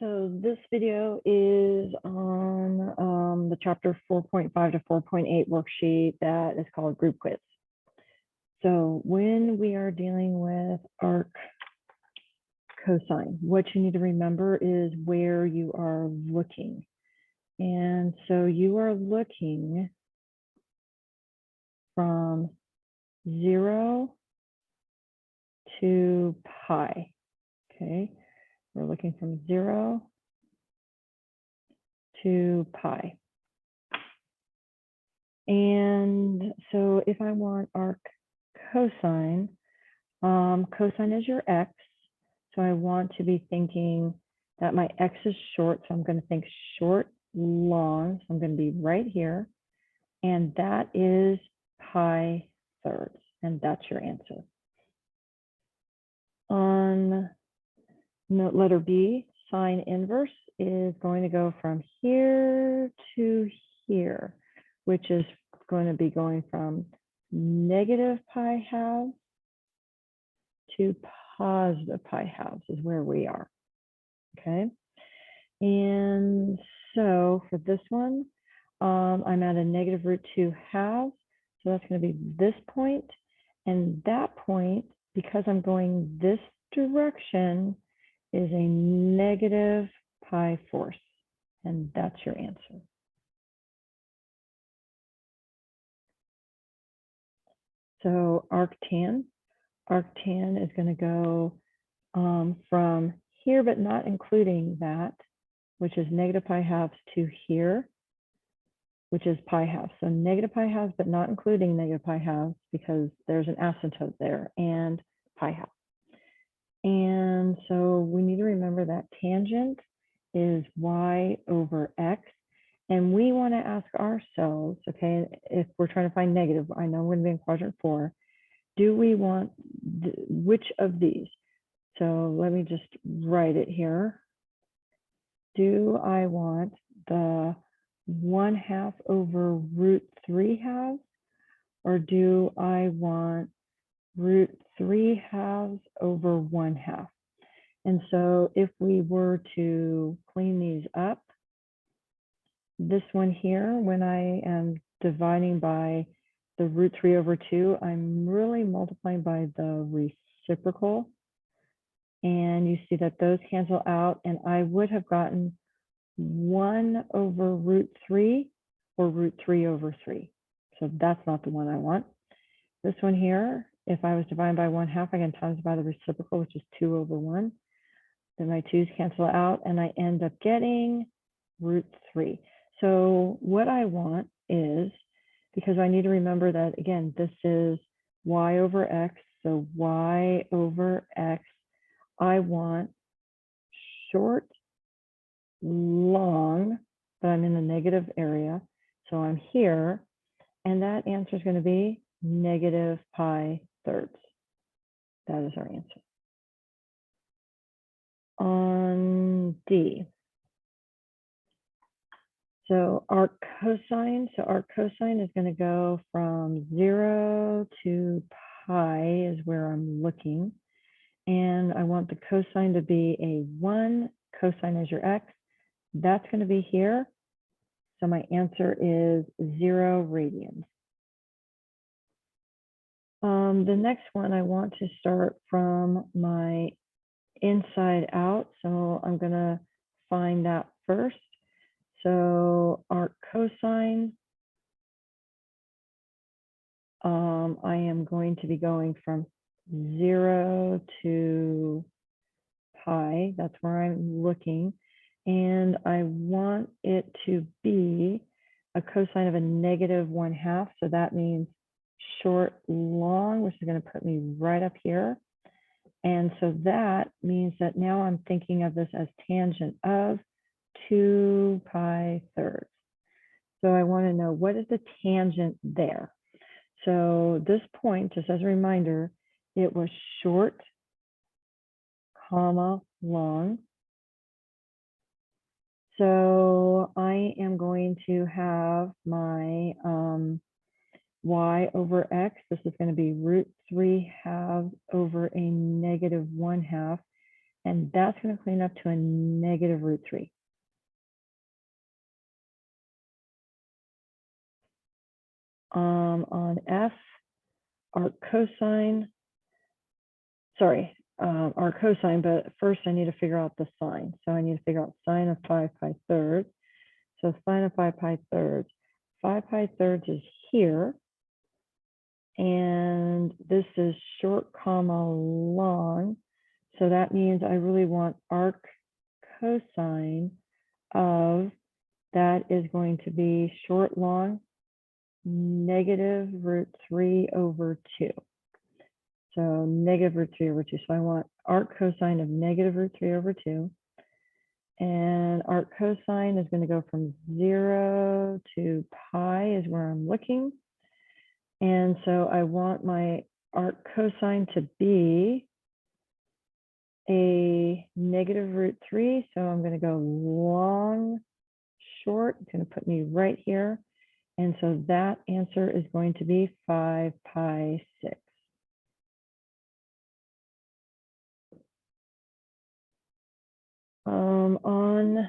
So this video is on the chapter 4.5 to 4.8 worksheet that is called Group Quiz. So when we are dealing with arc cosine, what you need to remember is where you are looking. And so you are looking from 0 to pi, okay? We're looking from 0 to pi. And so if I want arc cosine, cosine is your x. So I want to be thinking that my x is short. So I'm going to think short, long. So I'm going to be right here. And that is pi thirds. And that's your answer. On note letter B, sine inverse is going to go from here to here, which is going to be going from negative pi halves to positive pi halves is where we are, okay? And so for this one, I'm at a negative root 2 halves, so that's going to be this point, and that point, because I'm going this direction, is a negative pi fourths, and that's your answer. So arctan is going to go from here, but not including that, which is negative pi halves, to here, which is pi halves. So negative pi halves, but not including negative pi halves, because there's an asymptote there, and pi halves. And so we need to remember that tangent is y over x. And we want to ask ourselves, okay, if we're trying to find negative, I know we're going to be in quadrant 4, do we want which of these? So let me just write it here. Do I want the 1/2 over root 3 halves, or do I want root 3 halves over 1/2? And so if we were to clean these up, this one here, when I am dividing by the root 3 over 2, I'm really multiplying by the reciprocal. And you see that those cancel out, and I would have gotten 1 over root 3 or root 3 over 3. So that's not the one I want. This one here, if I was dividing by 1/2, I can times by the reciprocal, which is 2 over 1. Then my 2's cancel out, and I end up getting root 3. So what I want is, because I need to remember that, again, this is y over x, so y over x, I want short, long, but I'm in the negative area. So I'm here, and that answer is going to be negative pi thirds. That is our answer. On D. So arc cosine is going to go from 0 to pi is where I'm looking. And I want the cosine to be a 1. Cosine is your x. That's going to be here. So my answer is 0 radians. The next one, I want to start from my inside out. So I'm going to find that first. So arc cosine, I am going to be going from 0 to pi. That's where I'm looking. And I want it to be a cosine of a negative 1/2. So that means short, long, which is going to put me right up here. And so that means that now I'm thinking of this as tangent of 2 pi thirds. So I want to know, what is the tangent there? So this point, just as a reminder, it was short, comma, long. So I am going to have my y over x. This is going to be root 3 halves over a negative 1/2. And that's going to clean up to a negative root 3. On F, arc cosine, sorry, arc cosine, but first I need to figure out the sine. So I need to figure out sine of 5 pi thirds. So sine of 5 pi thirds. 5 pi thirds is here. And this is short comma long. So that means I really want arc cosine of, that is going to be short long, negative root 3 over 2. So negative root 3 over 2. So I want arc cosine of negative root 3 over 2. And arc cosine is going to go from 0 to pi is where I'm looking. And so I want my arc cosine to be a negative root 3. So I'm going to go long, short. It's going to put me right here. And so that answer is going to be 5 pi 6. On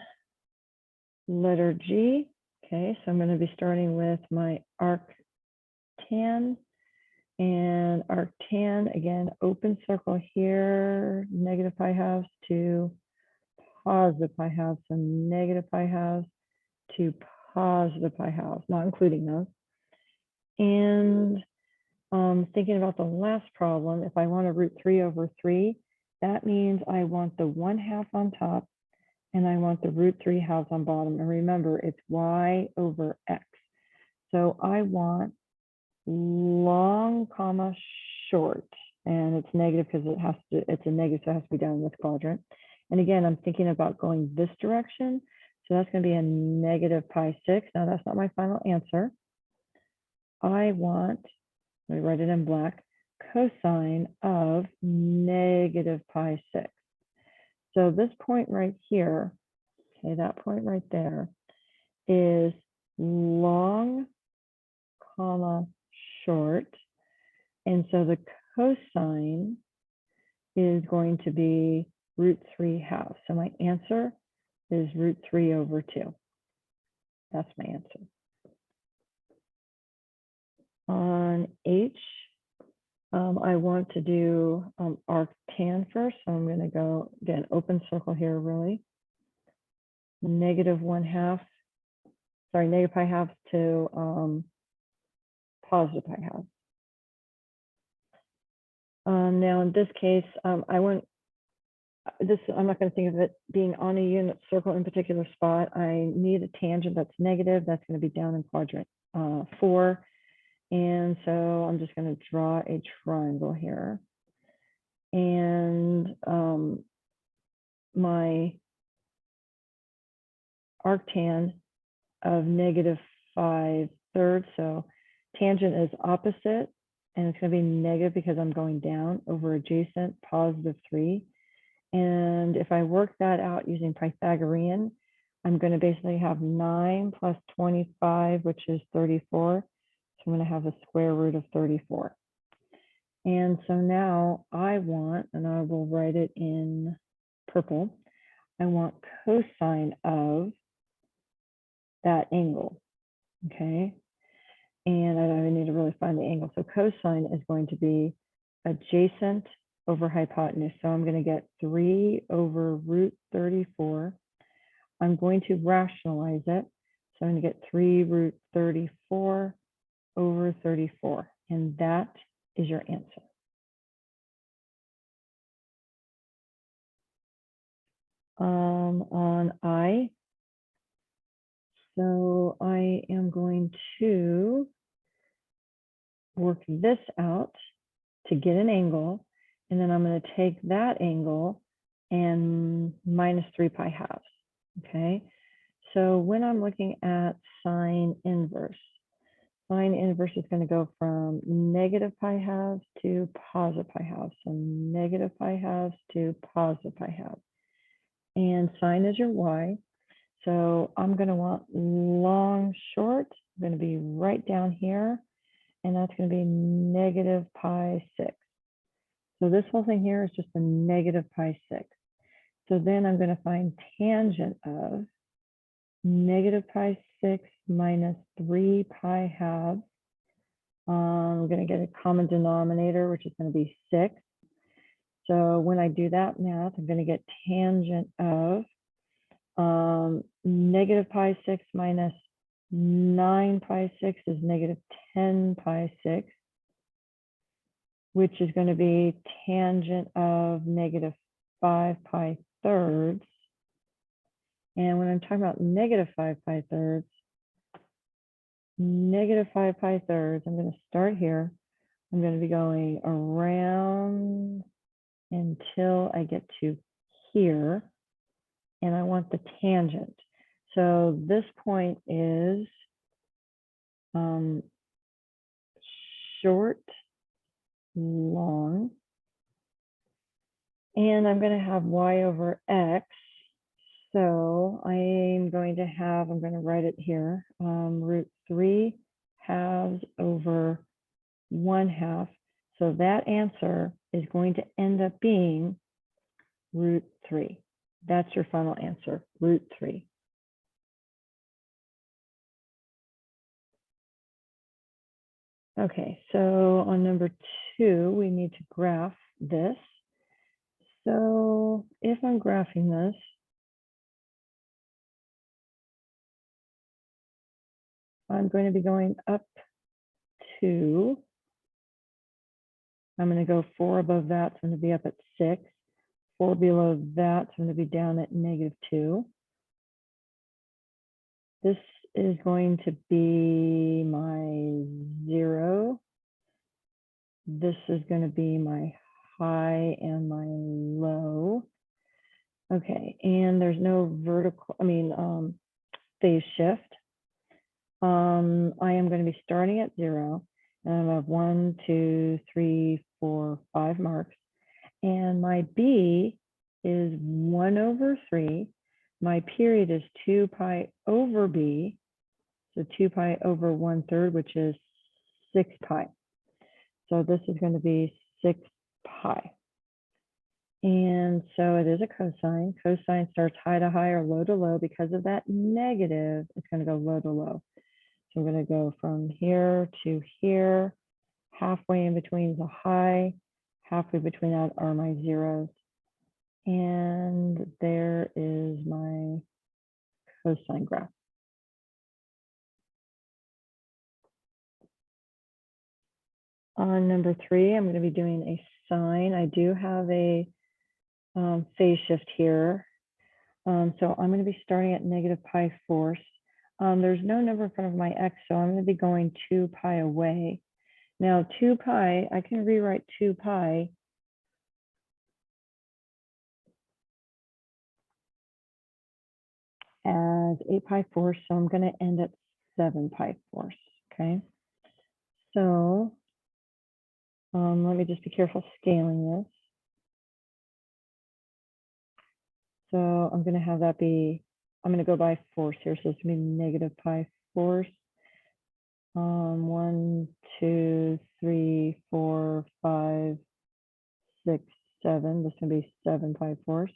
letter G, okay, so I'm going to be starting with my arctan. And arctan, again, open circle here, negative pi halves to positive pi halves, so negative pi halves to positive pi halves, not including those. And thinking about the last problem, if I want to root 3 over 3, that means I want the 1/2 on top and I want the root 3 halves on bottom. And remember, it's y over x. So I want long comma short, and it's negative because it's a negative, so it has to be down in this quadrant. And again, I'm thinking about going this direction. So that's going to be a negative pi 6. Now that's not my final answer. I want, let me write it in black, cosine of negative pi 6. So this point right here, okay, that point right there is long comma short. And so the cosine is going to be root 3 halves. So my answer is root 3 over 2. That's my answer. On H, I want to do arctan first. So I'm going to go, again, open circle here really. Negative 1/2, sorry, negative pi halves to positive pi halves. Now in this case, I'm not going to think of it being on a unit circle in particular spot. I need a tangent that's negative. That's going to be down in quadrant 4. And so I'm just going to draw a triangle here. And my arctan of negative 5/3. So tangent is opposite, and it's going to be negative because I'm going down over adjacent positive 3. And if I work that out using Pythagorean, I'm going to basically have 9 plus 25, which is 34. So I'm going to have a square root of 34. And so now I want, and I will write it in purple, I want cosine of that angle, okay? And I don't even need to really find the angle. So cosine is going to be adjacent over hypotenuse. So I'm going to get 3 over root 34. I'm going to rationalize it. So I'm going to get 3 root 34 over 34. And that is your answer. On I, so I am going to work this out to get an angle, and then I'm going to take that angle and minus 3 pi halves, okay? So when I'm looking at sine inverse is going to go from negative pi halves to positive pi halves, so negative pi halves to positive pi halves. And sine is your y. So I'm going to want long short. I'm going to be right down here. And that's going to be negative pi 6. So this whole thing here is just a negative pi 6. So then I'm going to find tangent of negative pi 6 minus 3 pi halves. I'm going to get a common denominator, which is going to be 6. So when I do that math, I'm going to get tangent of negative pi 6 minus 9 pi 6 is negative 10 pi 6, which is going to be tangent of negative 5 pi thirds. And when I'm talking about negative 5 pi thirds, negative 5 pi thirds, I'm going to start here. I'm going to be going around until I get to here, and I want the tangent. So this point is short, long, and I'm going to have y over x. So I'm going to write it here, root 3 halves over 1/2. So that answer is going to end up being root 3. That's your final answer, root 3. Okay, so on number 2, we need to graph this. So if I'm graphing this, I'm going to be going up to, I'm going to go 4 above that, so I'm going to be up at 6. 4 below that, so I'm going to be down at negative 2. This is going to be my 0. This is going to be my high and my low. Okay, and there's no phase shift. I am going to be starting at 0, and I have 1, 2, 3, 4, 5 marks. And my B is 1 over 3. My period is 2 pi over B. So 2 pi over 1/3, which is 6 pi. So this is going to be 6 pi. And so it is a cosine. Cosine starts high to high or low to low. Because of that negative, it's going to go low to low. So I'm going to go from here to here. Halfway in between is a high. Halfway between that are my zeros. And there is my cosine graph. On number 3, I'm going to be doing a sine. I do have a phase shift here. So I'm going to be starting at negative pi fourths. There's no number in front of my x, so I'm going to be going 2 pi away. Now 2 pi, I can rewrite 2 pi as 8 pi fourths, so I'm going to end at 7 pi fourths, okay? So let me just be careful scaling this. So I'm going to have that be, I'm going to go by fourths here, so it's going to be negative pi fourths. 1, 2, 3, 4, 5, 6, 7. This is going to be 7 pi fourths.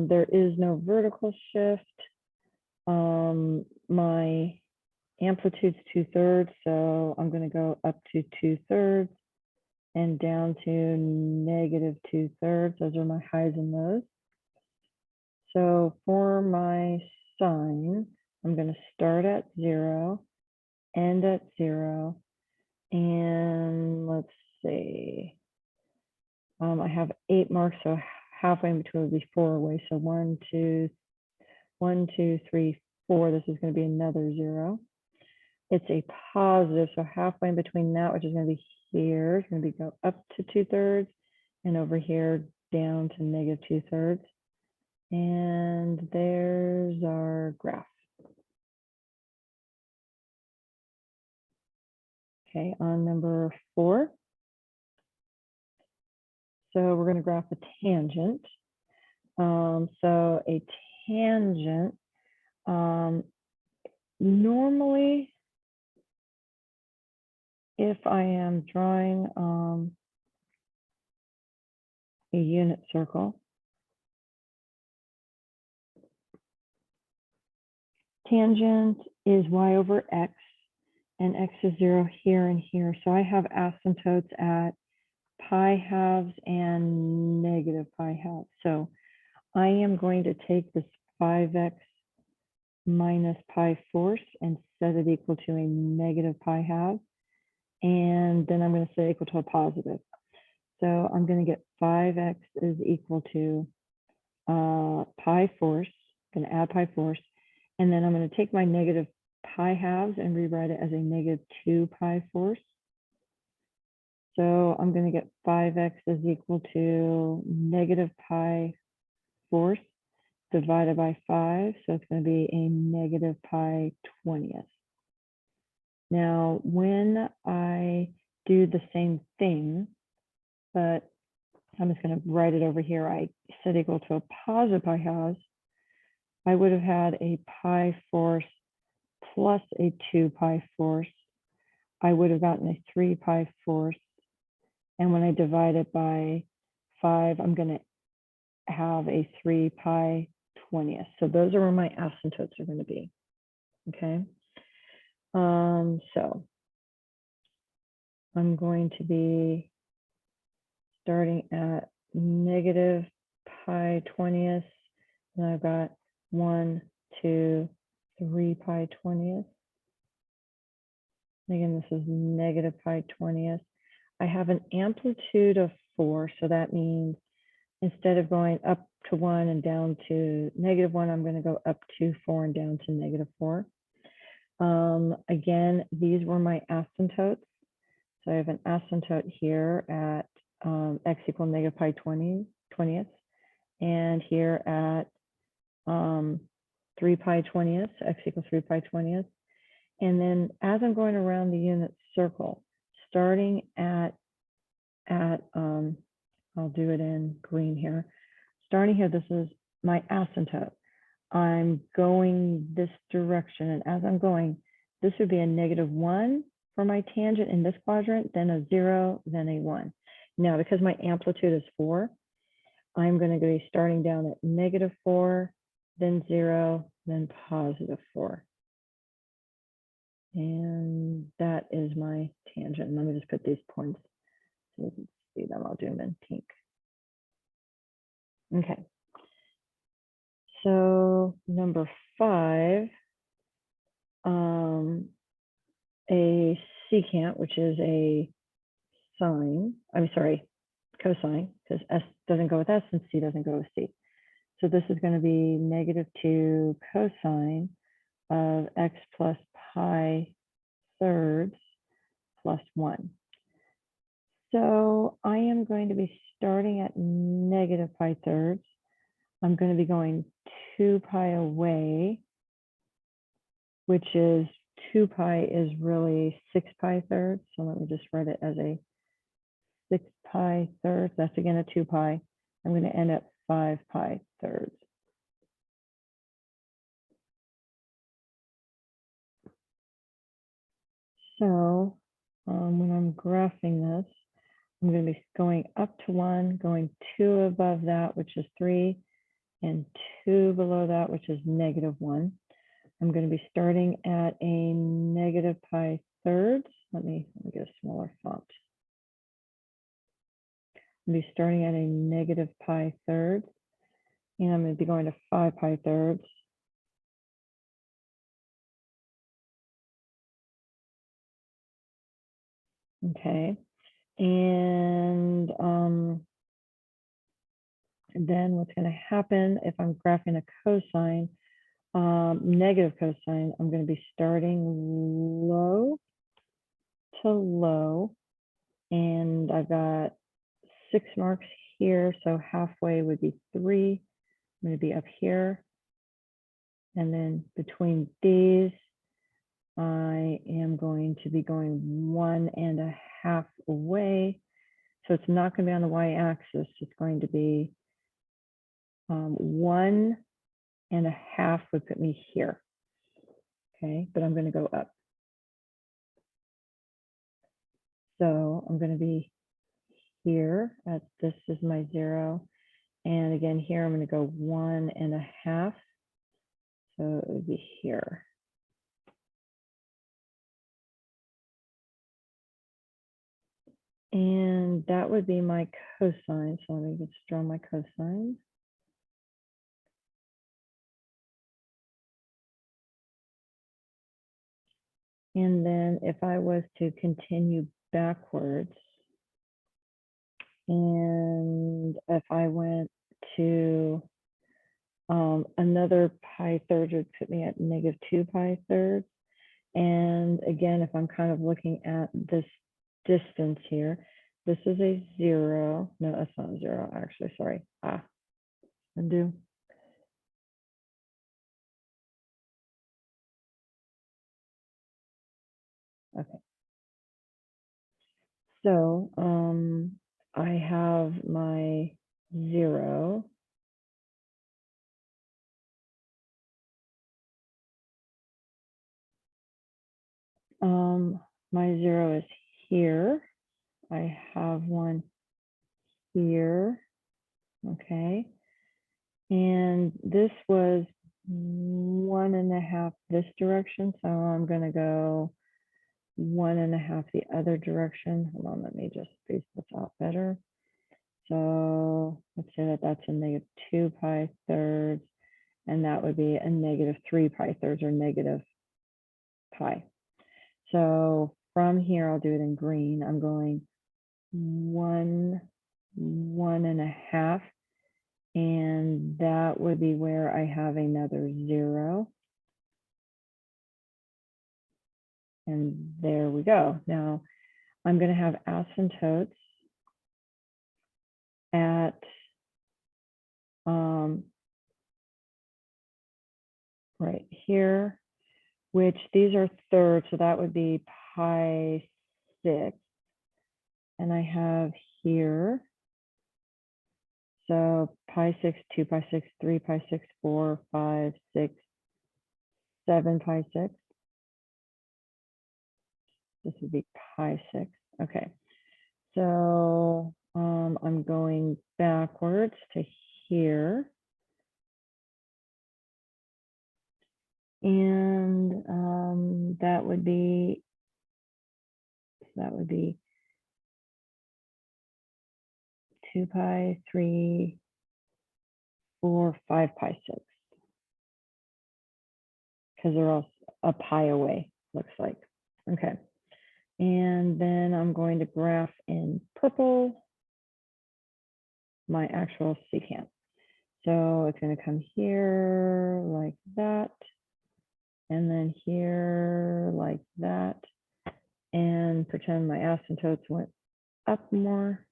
There is no vertical shift. My amplitude's 2/3, so I'm going to go up to 2/3 and down to negative 2/3. Those are my highs and lows. So for my sine, I'm going to start at 0, end at 0, and let's see. I have 8 marks, so halfway in between would be 4 away. So 1, 2, 3, 4. This is going to be another 0. It's a positive, so halfway in between that, which is going to be here, is going to be go up to 2/3, and over here down to negative 2/3. And there's our graph. Okay, on number 4. So we're going to graph a tangent. So a tangent, normally, if I am drawing a unit circle. Tangent is y over x, and x is 0 here and here. So I have asymptotes at pi halves and negative pi halves. So I am going to take this 5x minus pi fourths and set it equal to a negative pi half. And then I'm going to set it equal to a positive. So I'm going to get 5x is equal to pi fourths. I'm going to add pi fourths. And then I'm going to take my negative pi halves and rewrite it as a negative 2 pi fourths. So I'm going to get 5x is equal to negative pi fourths divided by 5. So it's going to be a negative pi 20th. Now, when I do the same thing, but I'm just going to write it over here, I set equal to a positive pi halves, I would have had a pi fourths plus a 2 pi fourths. I would have gotten a 3 pi fourths. And when I divide it by 5, I'm going to have a 3 pi 20th. So those are where my asymptotes are going to be. Okay. So I'm going to be starting at negative pi 20th. And I've got 1, 2, 3 pi 20th. Again, this is negative pi 20th. I have an amplitude of 4. So that means instead of going up to 1 and down to negative 1, I'm going to go up to 4 and down to negative 4. Again, these were my asymptotes. So I have an asymptote here at x equal negative pi 20th, and here at 3 pi 20th, x equals 3 pi 20th. And then as I'm going around the unit circle, starting at I'll do it in green here. Starting here, this is my asymptote. I'm going this direction, and as I'm going, this would be a negative 1 for my tangent in this quadrant, then a 0, then a 1. Now, because my amplitude is 4, I'm going to be starting down at negative 4, then 0, then positive 4. And that is my tangent. Let me just put these points so you can see them. I'll do them in pink. Okay. So number 5, a secant, which is a sine, I'm sorry, cosine, because S doesn't go with S and C doesn't go with C. So this is going to be negative 2 cosine of x plus pi thirds plus 1. So I am going to be starting at negative pi thirds. I'm going to be going 2 pi away, which is 2 pi is really 6 pi thirds. So let me just write it as a 6 pi thirds. That's again a 2 pi. I'm going to end at 5 pi thirds. So when I'm graphing this, I'm going to be going up to 1, going 2 above that, which is 3, and 2 below that, which is negative 1. I'm going to be starting at a negative pi thirds. Let me get a smaller font. I'm going to be starting at a negative pi thirds, and I'm going to be going to 5 pi thirds. Okay, and then what's going to happen if I'm graphing a cosine, negative cosine, I'm going to be starting low to low, and I've got 6 marks here, so halfway would be 3. I'm going to be up here, and then between these, I am going to be going 1.5 away. So it's not going to be on the y-axis. It's going to be 1.5 would put me here. Okay, but I'm going to go up. So I'm going to be here at this is my 0. And again, here I'm going to go 1.5. So it would be here. And that would be my cosine. So let me just draw my cosine. And then if I was to continue backwards, and if I went to another pi third would put me at -2 pi thirds. And again, if I'm kind of looking at this distance here, this is a 0. No, that's not a 0, actually, sorry. Undo. Okay. So I have my 0. My 0 is here. I have one here. Okay. And this was 1.5 this direction. So I'm going to go 1.5 the other direction. Hold on, let me just space this out better. So let's say that that's a -2 pi thirds, and that would be a -3 pi thirds or negative pi. So from here, I'll do it in green. I'm going 1.5, and that would be where I have another 0. And there we go. Now I'm going to have asymptotes at right here, which these are thirds, so that would be pi 6. And I have here, so pi 6, 2 pi 6, 3 pi 6, 4, 5, 6, 7 pi 6. This would be pi 6. Okay, so I'm going backwards to here. And that would be 2 pi, 3, 4, 5 pi 6. Because they're all a pi away, looks like. Okay. And then I'm going to graph in purple my actual secant. So it's going to come here like that, and then here like that, and pretend my asymptotes went up more.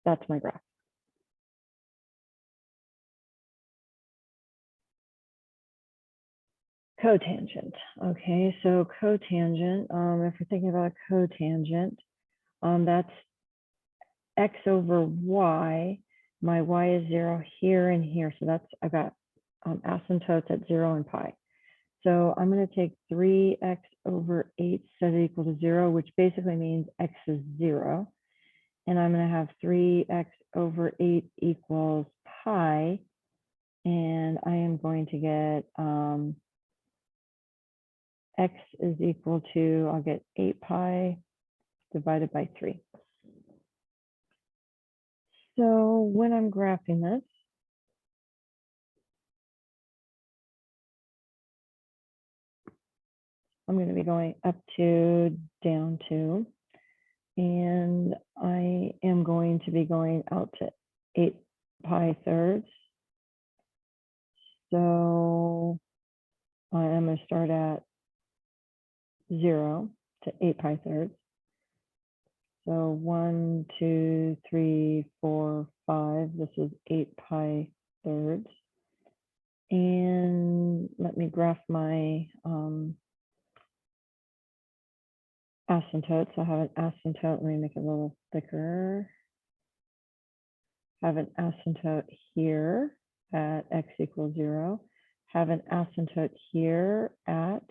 That's my graph. Cotangent. Okay, so cotangent, if we're thinking about a cotangent, that's x over y. My y is 0 here and here. So that's, I got asymptotes at 0 and pi. So I'm going to take 3x over 8 set it equal to 0, which basically means x is 0. And I'm going to have 3x over 8 equals pi. And I am going to get x is equal to, I'll get 8 pi divided by 3. So when I'm graphing this, I'm going to be going up to, down to, and I am going to be going out to 8 pi thirds. So I am going to start at 0 to 8 pi thirds. So 1, 2, 3, 4, 5. This is 8 pi thirds. And let me graph my asymptotes. I have an asymptote. Let me make it a little thicker. Have an asymptote here at x equals 0. Have an asymptote here at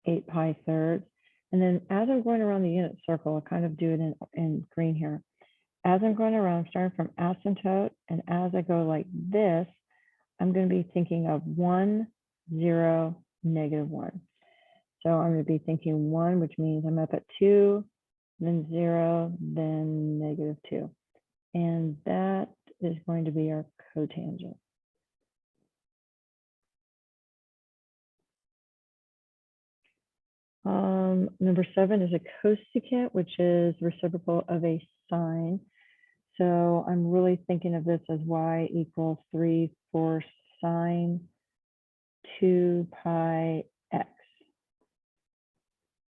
8 pi thirds. And then as I'm going around the unit circle, I'll kind of do it in green here. As I'm going around, starting from asymptote, and as I go like this, I'm going to be thinking of 1, 0, -1. So I'm going to be thinking 1, which means I'm up at 2, then 0, then -2. And that is going to be our cotangent. Number 7 is a cosecant, which is reciprocal of a sine. So I'm really thinking of this as y equals 3/4 sine 2 pi x.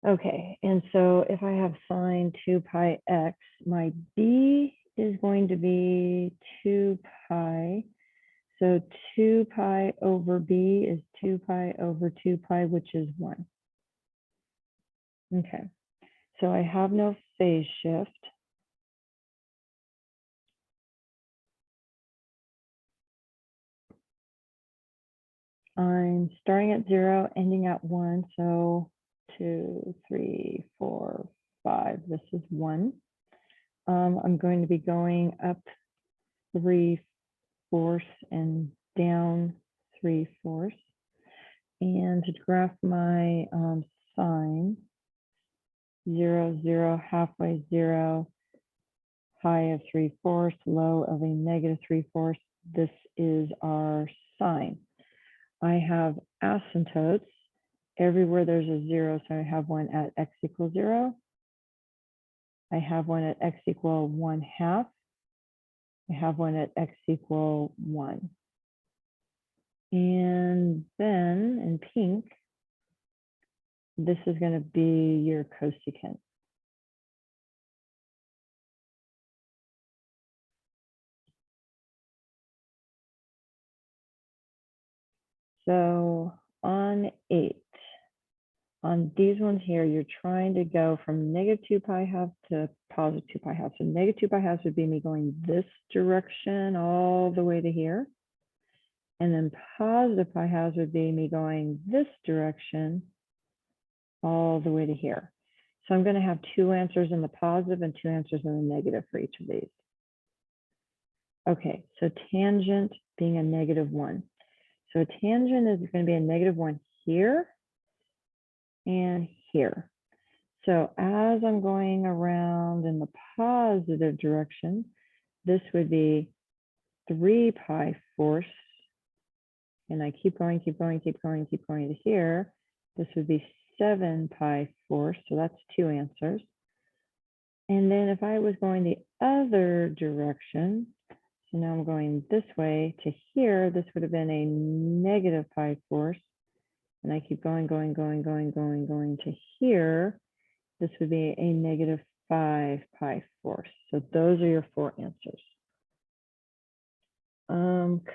Okay, and so if I have sine 2 pi x, my b is going to be 2 pi. So 2 pi over b is 2 pi over 2 pi, which is 1. Okay, so I have no phase shift. I'm starting at 0, ending at 1. So 2, 3, 4, 5. This is 1. I'm going to be going up 3/4 and down 3/4. And to graph my sine, 0, 0, halfway 0, high of 3/4, low of a -3/4. This is our sine. I have asymptotes everywhere there's a 0. So I have one at x equals 0. I have one at x equal 1/2. I have one at x equal 1. And then in pink, this is going to be your cosecant. So on 8, on these ones here, you're trying to go from -2 pi half to +2 pi half. So -2 pi half would be me going this direction all the way to here. And then +2 pi halves would be me going this direction all the way to here. So I'm going to have 2 answers in the positive and 2 answers in the negative for each of these. Okay, so tangent being a -1. So a tangent is going to be a -1 here and here. So as I'm going around in the positive direction, this would be 3 pi force. And I keep going, keep going, keep going, keep going to here. This would be 7 pi force. So that's 2 answers. And then if I was going the other direction, so now I'm going this way to here, this would have been a negative pi force. And I keep going, going, going, going, going, going to here. This would be a negative 5 pi force. So those are your 4 answers.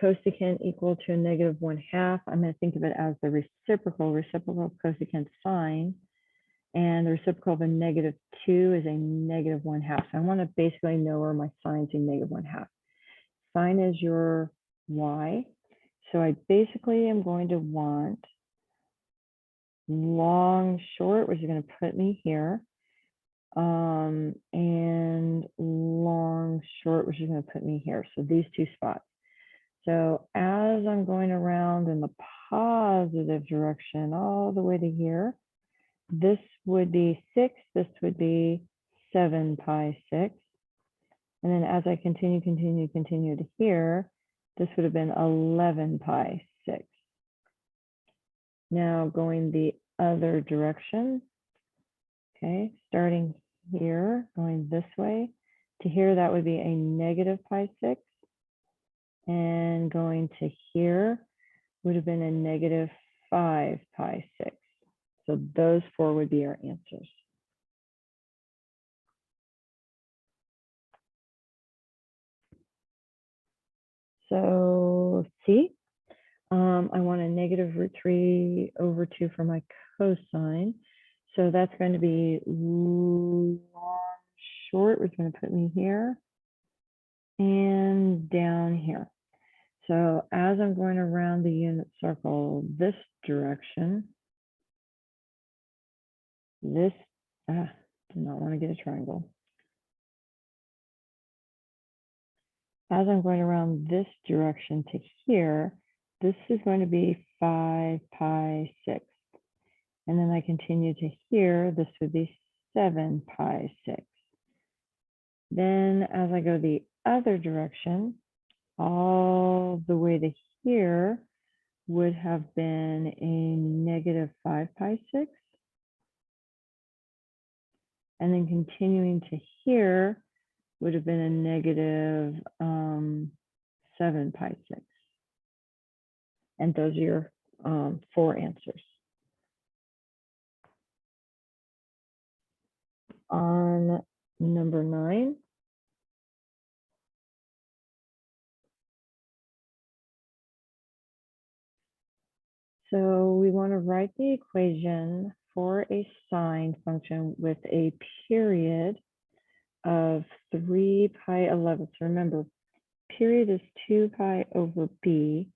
Cosecant equal to a -1/2. I'm going to think of it as the reciprocal of cosecant sine. And the reciprocal of a -2 is a -1/2. So I want to basically know where my sine's a -1/2. Sine is your y. So I basically am going to want long short, which is going to put me here. And long short, which is going to put me here. So these 2 spots. So as I'm going around in the positive direction all the way to here, this would be 6, this would be 7 pi 6. And then as I continue to here, this would have been 11 pi 6. Now going the other direction, okay, starting here, going this way to here, that would be a negative pi 6. And going to here would have been a negative 5 pi 6. So those 4 would be our answers. So C, I want a -√3/2 for my cosine. So that's going to be long short, which is going to put me here and down here. So as I'm going around the unit circle this direction, this, do not want to get a triangle. As I'm going around this direction to here, this is going to be 5 pi 6. And then I continue to here, this would be 7 pi 6. Then as I go the other direction, all the way to here would have been a negative 5 pi 6. And then continuing to here would have been a negative 7 pi 6. And those are your 4 answers. On number 9, so we want to write the equation for a sine function with a period of 3 pi 11. So remember, period is 2 pi over b,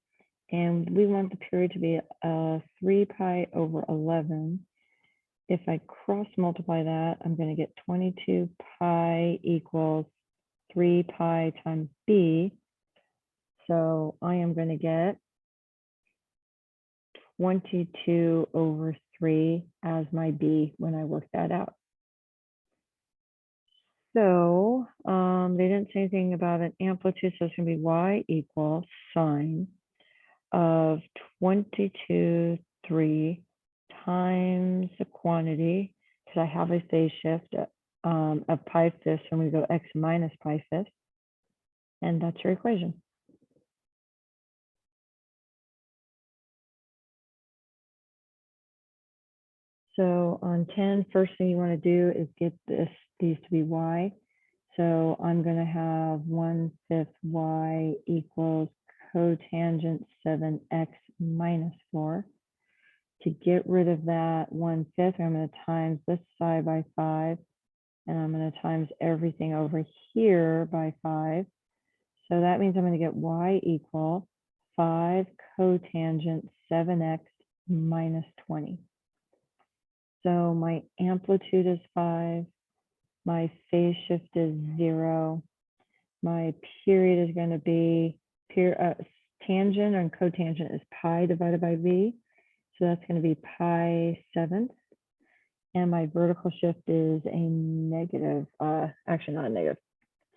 and we want the period to be 3 pi over 11. If I cross multiply that, I'm going to get 22 pi equals 3 pi times b. So I am going to get 22 over 3 as my b when I work that out. So they didn't say anything about an amplitude, so it's going to be y equals sine of 22, 3 times the quantity, because I have a phase shift of pi fifths, and we go x minus pi fifths, and that's your equation. So on 10, first thing you want to do is get these to be y. So I'm going to have 1/5 y equals cotangent 7x minus 4. To get rid of that 1/5, I'm going to times this side by 5, and I'm going to times everything over here by 5. So that means I'm going to get y equal 5 cotangent 7x minus 20. So my amplitude is 5. My phase shift is 0. My period is going to be tangent and cotangent is pi divided by v. So that's going to be pi 7th. And my vertical shift is a negative, actually not a negative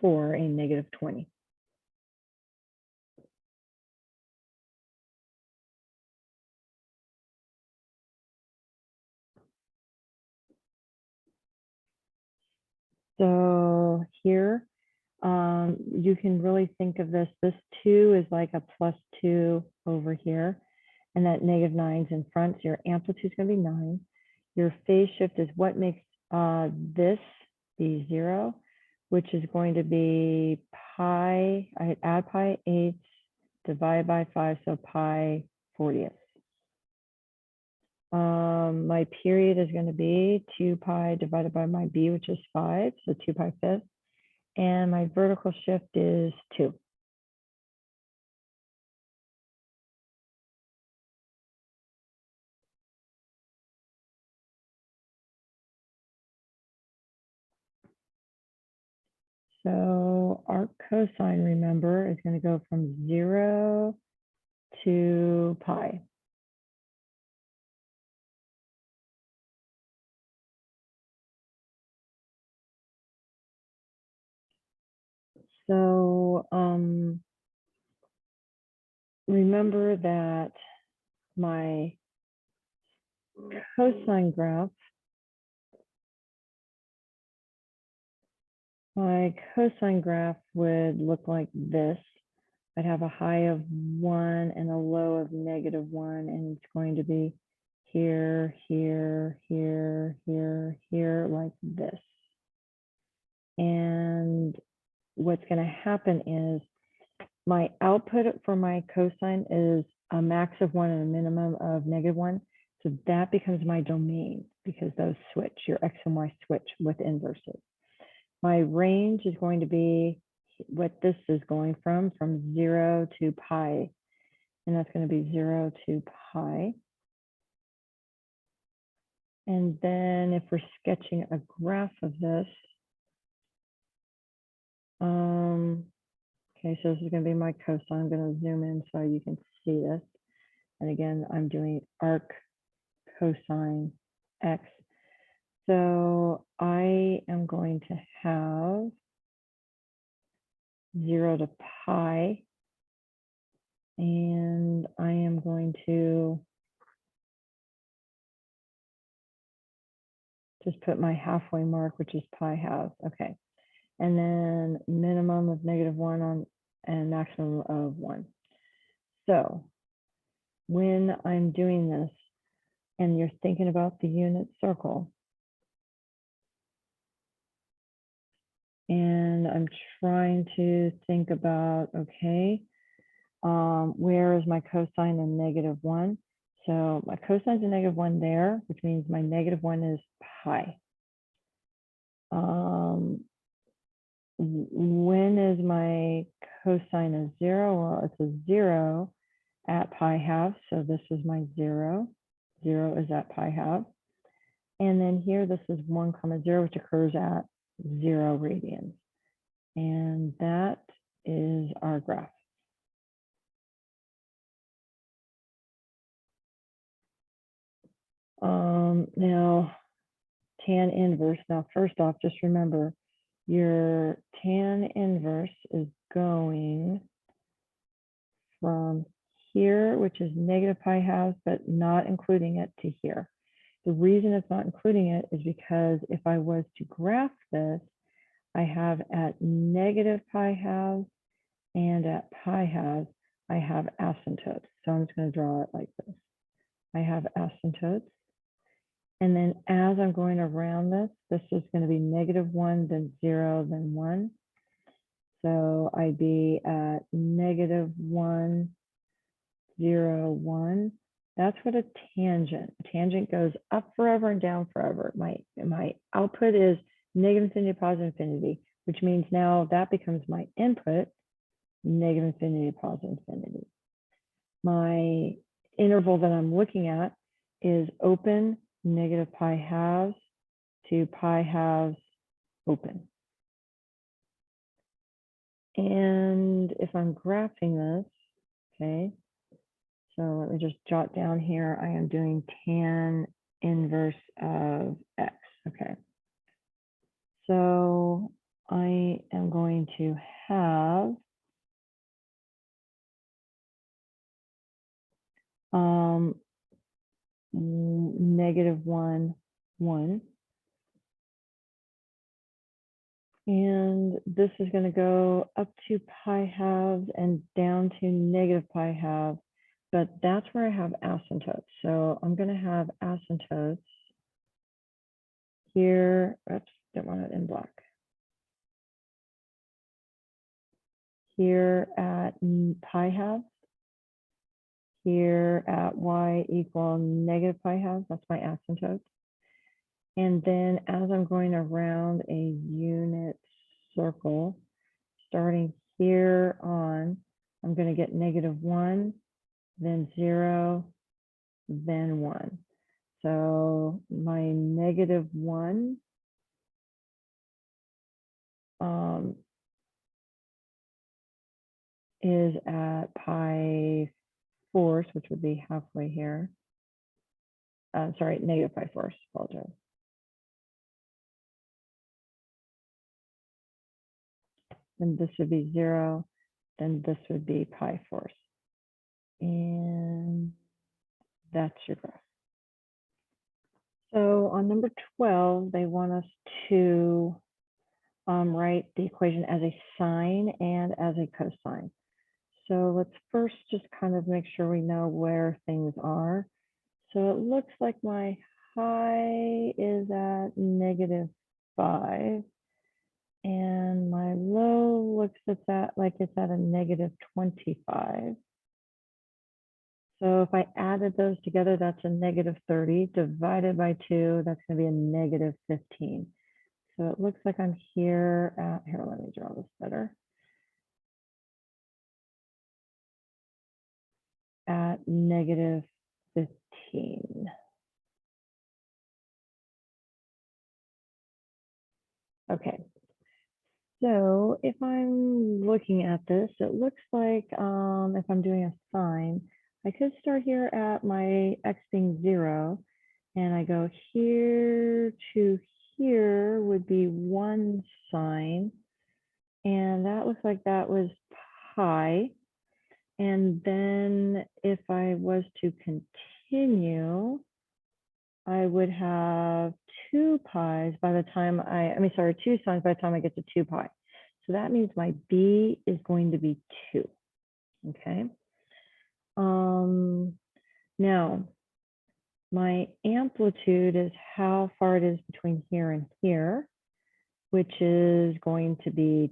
4, a negative 20. So here, you can really think of this 2 is like a +2 over here, and that -9's in front, so your amplitude is going to be 9. Your phase shift is what makes this be 0, which is going to be pi, I add pi 8 divided by 5, so pi 40th. My period is going to be 2 pi divided by my b, which is 5, so 2 pi 5th. And my vertical shift is 2. So our cosine, remember, is going to go from 0 to pi. So remember that my cosine graph, would look like this. I'd have a high of 1 and a low of -1, and it's going to be here, here, here, here, here, like this. And what's going to happen is my output for my cosine is a max of 1 and a minimum of -1. So that becomes my domain because those switch, your x and y switch with inverses. My range is going to be what this is going from 0 to pi. And that's going to be 0 to pi. And then if we're sketching a graph of this, okay, so this is going to be my cosine. I'm going to zoom in so you can see this. And again, I'm doing arc cosine x. So I am going to have 0 to pi. And I am going to just put my halfway mark, which is pi halves. Okay. And then minimum of -1 on and maximum of 1. So when I'm doing this and you're thinking about the unit circle, and I'm trying to think about, okay, where is my cosine in -1? So my cosine's a -1 there, which means my -1 is pi. When is my cosine of 0? Well, it's a 0 at pi halves. So this is my 0. 0 is at pi halves. And then here, this is 1, 0, which occurs at 0 radians. And that is our graph. Now, tan inverse. Now, first off, just remember your tan inverse is going from here, which is -pi halves, but not including it, to here. The reason it's not including it is because if I was to graph this, I have at -pi halves and at pi halves, I have asymptotes. So I'm just going to draw it like this. I have asymptotes. And then as I'm going around this, this is going to be -1, then 0, then 1. So I'd be at -1, 0, 1. That's what a tangent goes up forever and down forever. My output is -infinity, +infinity, which means now that becomes my input, -infinity, +infinity. My interval that I'm looking at is open, -pi halves to pi halves open. And if I'm graphing this, okay, so let me just jot down here, I am doing tan inverse of x, okay. So I am going to have -1, 1. And this is going to go up to pi halves and down to -pi halves, but that's where I have asymptotes. So I'm going to have asymptotes here. Oops, don't want it in black. Here at pi halves, here at y equal -pi halves, that's my asymptote. And then as I'm going around a unit circle, starting here on, I'm going to get -1, then 0, then 1. So my -1 is at pi fourths, which would be halfway here. Sorry, -pi fourths, apologize. Then this would be 0, then this would be pi fourths. And that's your graph. So on number 12, they want us to write the equation as a sine and as a cosine. So let's first just kind of make sure we know where things are. So it looks like my high is at -5 and my low looks at that like it's at a -25. So if I added those together, that's a -30 divided by 2, that's going to be a -15. So it looks like I'm here at, here, let me draw this better. At -15. Okay, so if I'm looking at this, it looks like if I'm doing a sine, I could start here at my x being 0, and I go here to here would be 1 sine, and that looks like that was pi. And then if I was to continue, I would have 2 pi's by the time I mean, sorry, 2 sines by the time I get to 2 pi. So that means my b is going to be 2, okay? Now, my amplitude is how far it is between here and here, which is going to be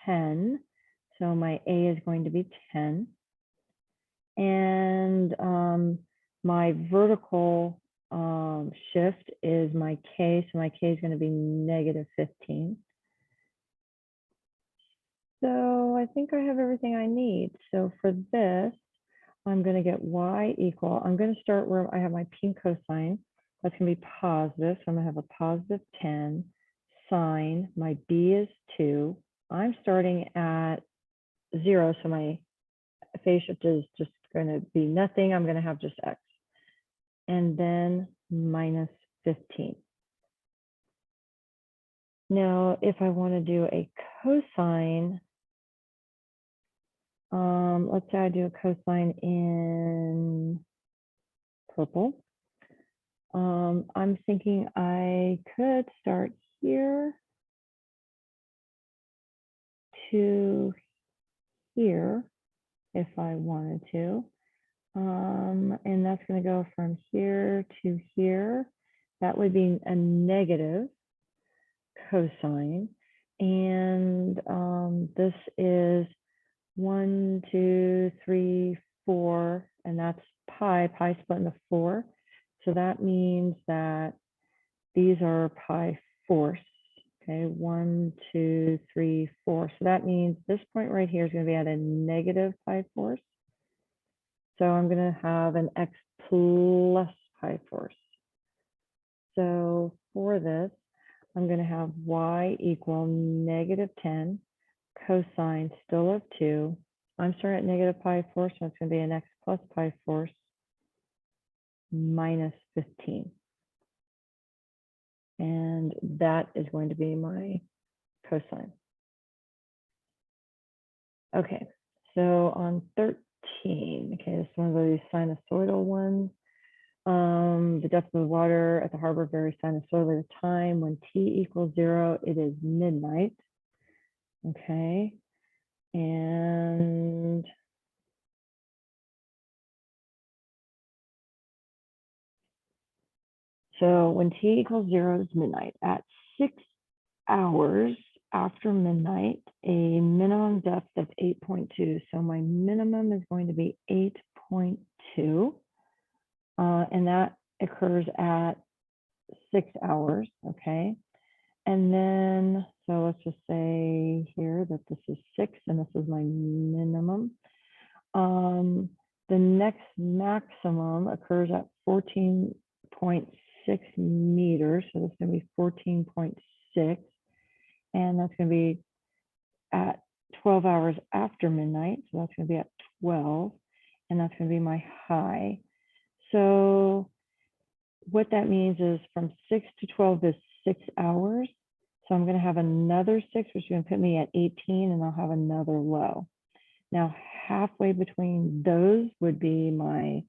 10. So my a is going to be 10. And my vertical shift is my k, so my k is going to be negative 15. So I think I have everything I need. So for this, I'm going to get y equal, I'm going to start where I have my pink cosine. That's going to be positive, so I'm going to have a positive 10 sine. My b is 2. I'm starting at 0, so my phase shift is just going to be nothing. I'm going to have just x. And then minus 15. Now, if I want to do a cosine, let's say I do a cosine in purple. I'm thinking I could start here to here if I wanted to. And that's going to go from here to here. That would be a negative cosine. And this is 1, 2, 3, 4, and that's pi split into 4. So that means that these are pi fourths. Okay, 1, 2, 3, 4. So that means this point right here is going to be at a negative pi fourths. So I'm going to have an x plus pi fourths. So for this, I'm going to have y equal negative 10 cosine still of 2. I'm starting at negative pi fourths, so it's going to be an x plus pi fourths minus 15. And that is going to be my cosine. Okay, so on 13, okay, this is one of those sinusoidal ones. The depth of the water at the harbor varies sinusoidally with time. When t equals 0, it is midnight. Okay, and so when t equals 0 is midnight. At 6 hours after midnight, a minimum depth of 8.2. So my minimum is going to be 8.2. And that occurs at 6 hours, okay? And then, so let's just say here that this is 6 and this is my minimum. The next maximum occurs at 14.6 meters. So that's going to be 14.6. And that's going to be at 12 hours after midnight. So that's going to be at 12. And that's going to be my high. So what that means is from 6 to 12 is 6 hours. So I'm going to have another 6, which is going to put me at 18, and I'll have another low. Now, halfway between those would be my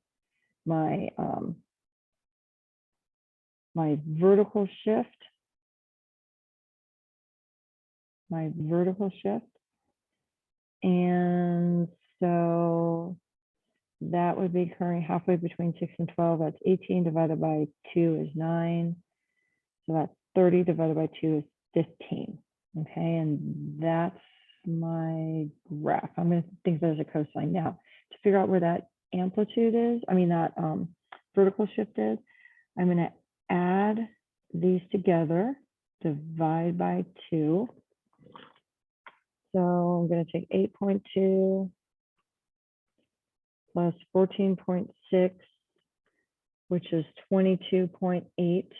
vertical shift. And so that would be occurring halfway between 6 and 12. That's 18 divided by 2 is 9. So that's 30 divided by 2 is 15. Okay, and that's my graph. I'm going to think of it as a cosine. Now, to figure out where that amplitude is, I mean that vertical shift is, I'm going to add these together, divide by 2. So I'm going to take 8.2 plus 14.6, which is 22.8,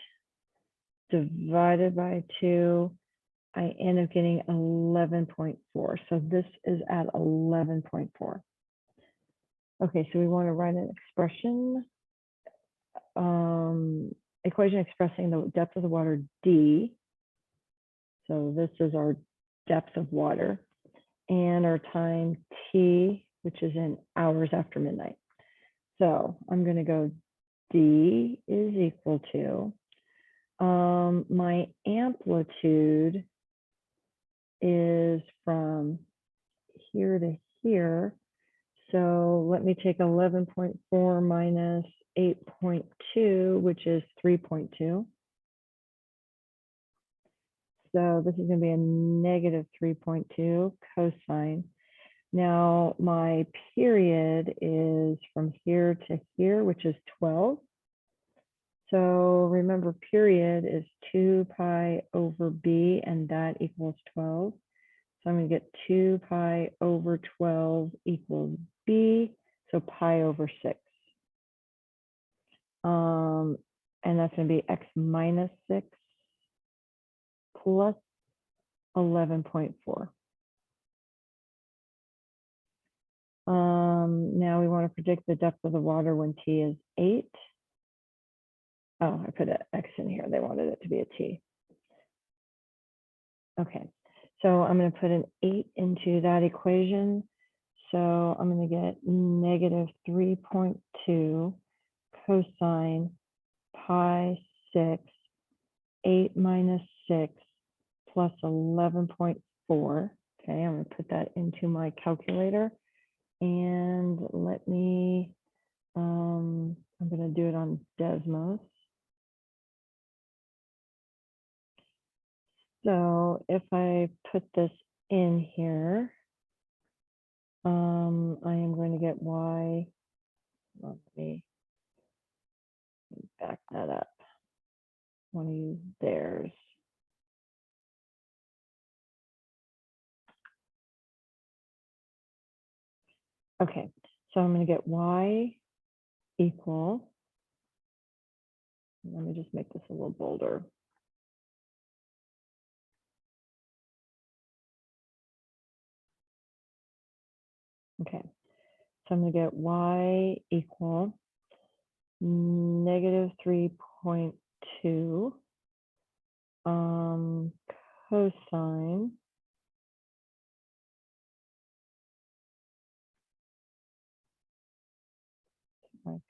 divided by 2. I end up getting 11.4. So this is at 11.4. Okay, so we want to write an expression, equation expressing the depth of the water D. So this is our depth of water, and our time T, which is in hours after midnight. So I'm going to go D is equal to, my amplitude is from here to here. So let me take 11.4 minus 8.2, which is 3.2. So this is going to be a negative 3.2 cosine. Now my period is from here to here, which is 12. So remember, period is 2 pi over b, and that equals 12. So I'm going to get 2 pi over 12 equals b, so pi over 6. And that's going to be x minus 6 plus 11.4. Now we want to predict the depth of the water when t is 8. Oh, I put an x in here. They wanted it to be a t. Okay, so I'm going to put an 8 into that equation. So I'm going to get negative 3.2 cosine pi 6, 8 minus 6 plus 11.4. Okay, I'm going to put that into my calculator. And let me, I'm going to do it on Desmos. So if I put this in here, I am going to get y. Let me back that up. I want to use theirs. Okay, so I'm going to get y equal. Let me just make this a little bolder. Okay, so I'm going to get y equal negative 3.2 cosine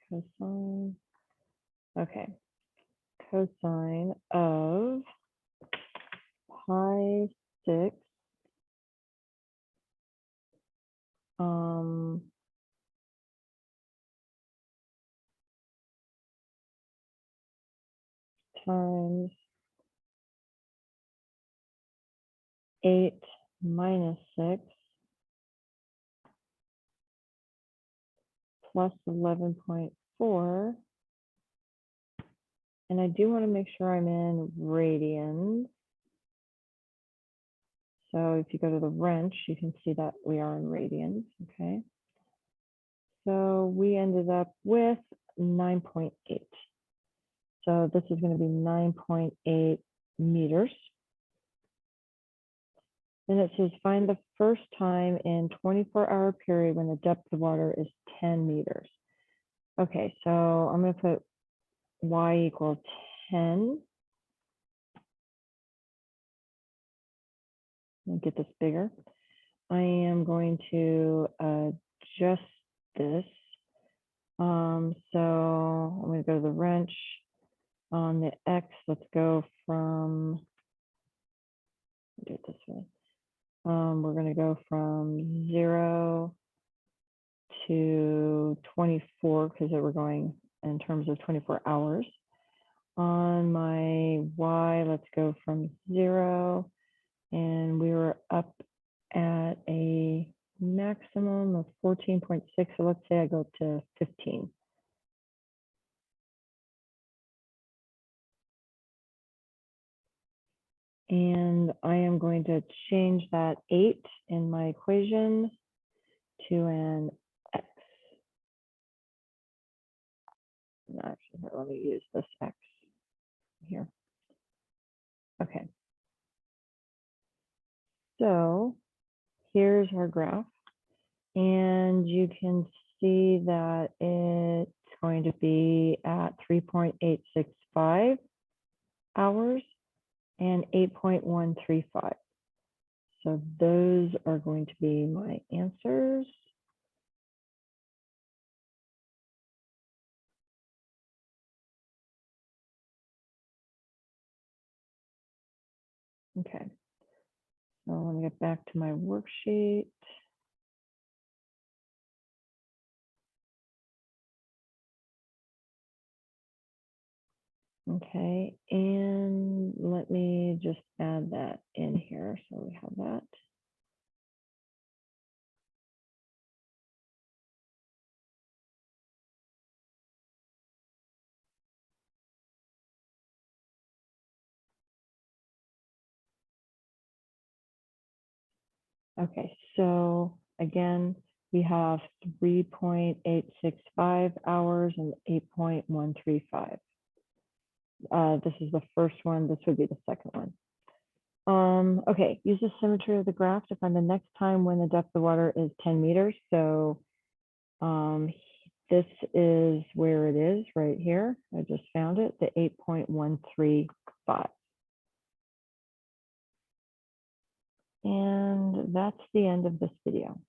cosine. Okay, cosine of pi 6 times 8 minus 6 plus 11.4. And I do want to make sure I'm in radians. So if you go to the wrench, you can see that we are in radians, okay? So we ended up with 9.8. So this is going to be 9.8 meters. Then it says find the first time in 24-hour period when the depth of water is 10 meters. Okay, so I'm going to put y equal 10. Let me get this bigger. I am going to adjust this. So I'm going to go to the wrench. On the x, let's go from, do it this way. We're going to go from 0 to 24 because we're going in terms of 24 hours. On my y, let's go from 0, and we were up at a maximum of 14.6. So let's say I go up to 15. And I am going to change that 8 in my equation to an x. Actually, here, let me use this x here. Okay. So here's our graph, and you can see that it's going to be at 3.865 hours and 8.135. So those are going to be my answers. Okay, so let me get back to my worksheet. Okay, and let me just add that in here so we have that. Okay, so again, we have 3.865 hours and 8.135. This is the first one. This would be the second one. Okay, use the symmetry of the graph to find the next time when the depth of the water is 10 meters. So this is where it is right here. I just found it, the 8.135. And that's the end of this video.